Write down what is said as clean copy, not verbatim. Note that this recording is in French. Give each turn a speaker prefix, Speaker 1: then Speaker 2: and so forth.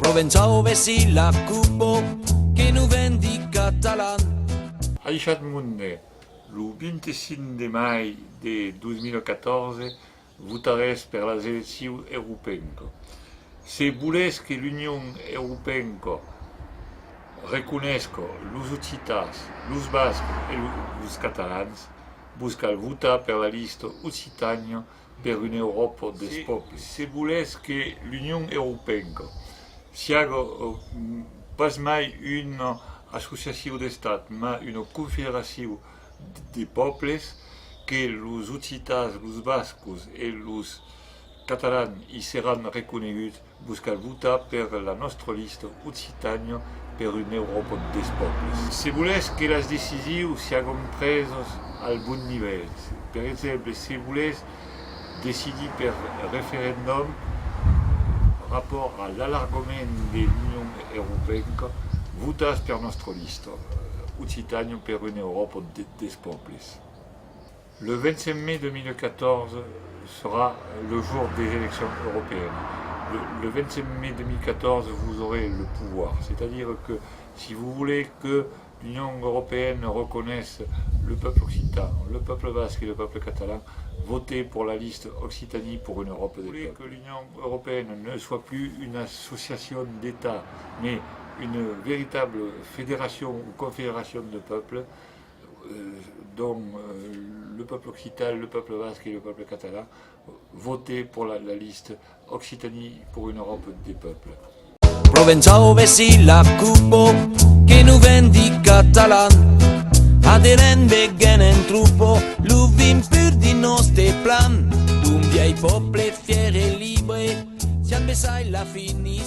Speaker 1: Provenzao vessi la cupo che nu vendi catalan.
Speaker 2: Aïchat Mounde, le 25 de mai de 2014, votares per les élections européennes. Si volés que l'Union européenne reconnaisse los occitats, los bascs et los catalans, busca votar per la lista Occitania per une Europe des peuples. Si volés que l'Union européenne siaga pas mai une associació d'estat, mais une confédération de peuples, que los occitats, los bascos et los catalans y seran reconeguts, buscar votar per la nostra lista Occitania per una Europa des peuples. Si volés que les decisions siagan preses al bon nivell, per exemple, si volés decidir per referèndum rapport à l'allargament de l'Union européenne, votas per nostra lista Occitania per une Europe des peuples. Le 25 mai 2014 sera le jour des élections européennes. Le 25 mai 2014, vous aurez le pouvoir. C'est-à-dire que si vous voulez que l'Union européenne reconnaisse le peuple occitan, le peuple basque et le peuple catalan, votez pour la liste Occitanie pour une Europe des peuples. Vous voulez que l'Union européenne ne soit plus une association d'États, mais une véritable fédération ou confédération de peuples, dont le peuple occitan, le peuple basque et le peuple catalan, votez pour la liste Occitanie pour une Europe des peuples.
Speaker 1: Provenzao vessi la cupo che nu vendi catalan. Aderen vegenen truppo, luvim pur di nostre plan. D'un viei poble fiere e libre, sian besai la finis.